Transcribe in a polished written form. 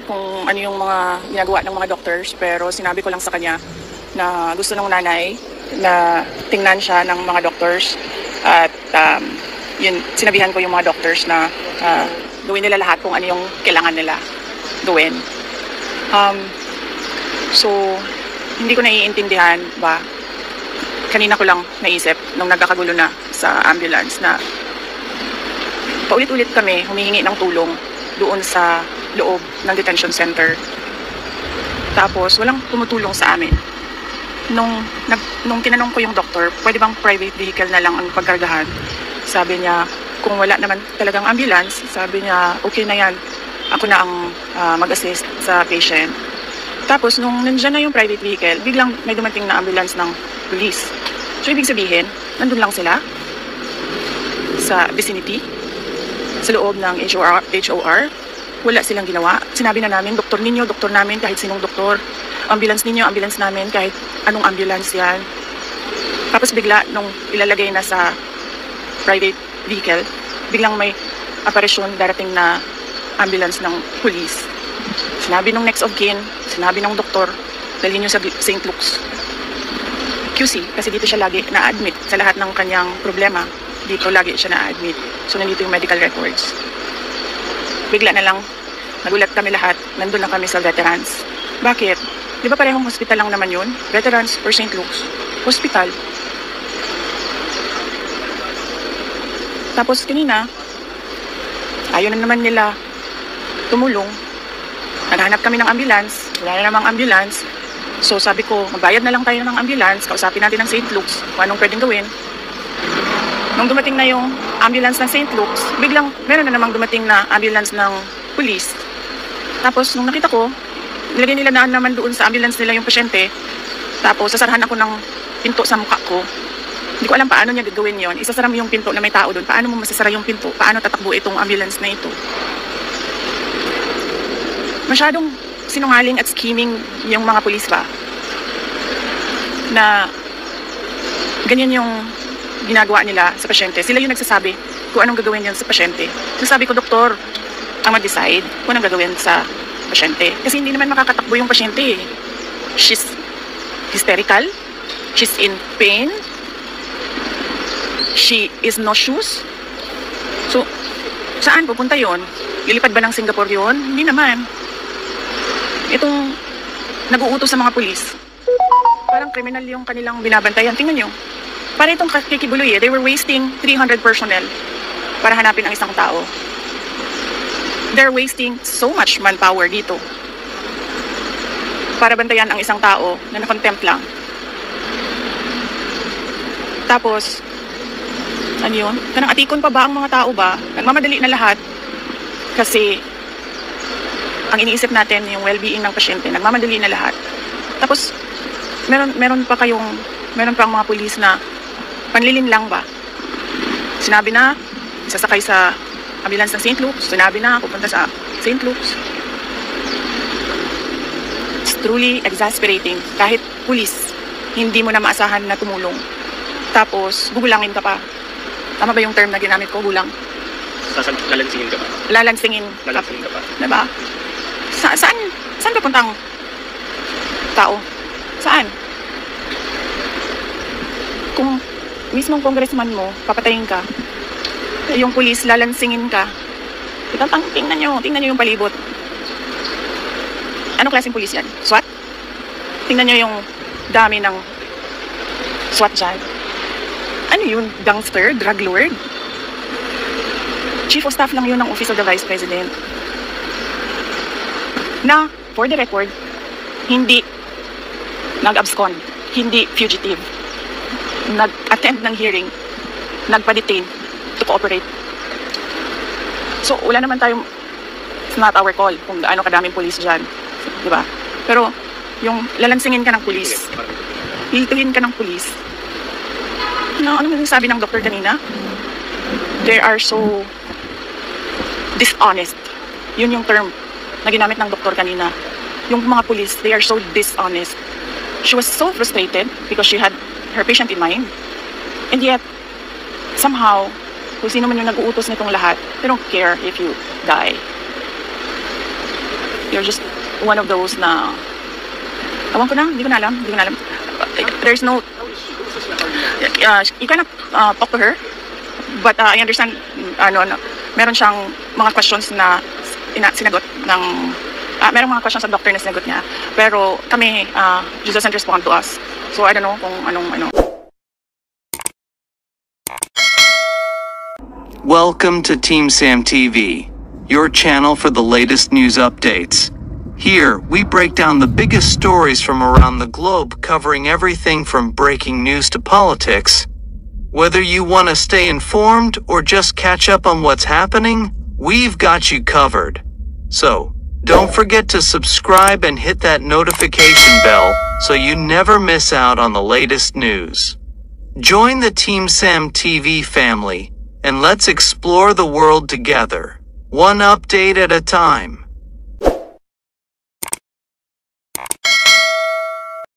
kung ano yung mga ginagawa ng mga doctors, pero sinabi ko lang sa kanya na gusto ng nanay na tingnan siya ng mga doctors at yun, sinabihan ko yung mga doctors na gawin nila lahat kung ano yung kailangan nila gawin. So, hindi ko naiintindihan ba, kanina ko lang naisip nung nagkakagulo na sa ambulance na paulit-ulit kami humihingi ng tulong doon sa loob ng detention center. Tapos walang tumutulong sa amin. Nung tinanong ko yung doktor, pwede bang private vehicle na lang ang pagkargahan? Sabi niya, kung wala naman talagang ambulance, sabi niya, okay na yan. Ako na ang mag-assist sa patient. Tapos nung nandiyan na yung private vehicle, biglang may dumating na ambulance ng police. So ibig sabihin, nandun lang sila sa vicinity, sa loob ng HOR. Wala silang ginawa. Sinabi na namin, doktor ninyo, doktor namin, kahit sinong doktor. Ambulance ninyo, ambulance namin, kahit anong ambulance yan. Tapos bigla, nung ilalagay na sa private vehicle, biglang may aparisyon darating na ambulance ng police. Sinabi ng next of kin, sinabi ng doktor, dalhin nyo sa St. Luke's QC, kasi dito siya lagi na-admit sa lahat ng kanyang problema. Dito lagi siya na-admit. So nandito yung medical records. Bigla na lang, nagulat kami lahat, nandun na kami sa veterans. Bakit? Di ba parehong hospital lang naman yun? Veterans or St. Luke's? Hospital. Tapos kanina, ayaw na naman nila tumulong. Naghanap kami ng ambulance, wala na namang ambulance. So sabi ko, magbayad na lang tayo ng ambulance, kausapin natin ng St. Luke's, kung anong pwedeng gawin. Nung dumating na yung ambulance ng St. Luke's, biglang meron na namang dumating na ambulance ng police. Tapos nung nakita ko, nilagay nila na naman doon sa ambulance nila yung pasyente. Tapos sasarahan ako ng pinto sa mukha ko. Hindi ko alam paano niya gagawin yon. Isasara mo yung pinto na may tao doon. Paano mo masasara yung pinto? Paano tatakbo itong ambulance na ito? Masyadong sinungaling at scheming yung mga pulis ba? Na ganyan yung ginagawa nila sa pasyente. Sila yung nagsasabi kung anong gagawin yun sa pasyente. Sasabi ko, doktor, ang mag-decide kung anong gagawin sa pasyente. Kasi hindi naman makakatakbo yung pasyente eh. She's hysterical. She's in pain. She is nauseous. So, saan pupunta yon? Lilipad ba ng Singapore yon? Hindi naman. Itong nag-uutos sa mga pulis, parang kriminal yung kanilang binabantayan. Tingnan nyo. Para itong kikibuloy eh. They were wasting 300 personnel para hanapin ang isang tao. They're wasting so much manpower dito para bantayan ang isang tao na nakontempt lang. Tapos, ano yun? Kanang atikon pa ba ang mga tao ba? Nagmamadali na lahat kasi ang iniisip natin yung well-being ng pasyente. Nagmamadali na lahat. Tapos, meron pa ang mga pulis na panlilin lang ba? Sinabi na, sasakay sa ambulance ng St. Luke's. Sinabi na, pupunta sa St. Luke's. It's truly exasperating. Kahit pulis, hindi mo na maasahan na tumulong. Tapos, gugulangin ka pa. Tama ba yung term na ginamit ko, gulang? Lalansingin ka pa. Lalansingin ka pa. Diba? Saan papunta ang tao? Saan? Kung mismong congressman mo, papatayin ka, yung pulis, lalansingin ka, tingnan nyo yung palibot. Anong klaseng pulis yan? SWAT? Tingnan nyo yung dami ng SWAT dyan. Ano yun? Gangster? Drug lord? Chief of Staff lang yun ng Office of the Vice President. Na, for the record, hindi nag-abscond, hindi fugitive, nag-attend ng hearing, nagpa-detain to cooperate. So, wala naman tayong, it's not our call kung gaano kadaming police dyan. Diba? Pero, yung lalansingin ka ng police, hiltuhin ka ng police, ano sabi ng doktor kanina? They are so dishonest. Yun yung term na ginamit ng doktor kanina. Yung mga police, they are so dishonest. She was so frustrated because she had her patient in mind. And yet, somehow, kung sino man yung nag-uutos nitong lahat, they don't care if you die. You're just one of those na, awan ko na, hindi ko na alam. There's no, you cannot talk to her, but I understand, meron siyang mga questions na sinagot ng, merong mga questions sa doctor na sinagot niya, pero kami, she doesn't respond to us. So I don't know kung anong. Welcome to Team Sam TV, your channel for the latest news updates. Here, we break down the biggest stories from around the globe, covering everything from breaking news to politics. Whether you want to stay informed or just catch up on what's happening, we've got you covered. So, don't forget to subscribe and hit that notification bell so you never miss out on the latest news. Join the Team Sam TV family, and let's explore the world together, one update at a time.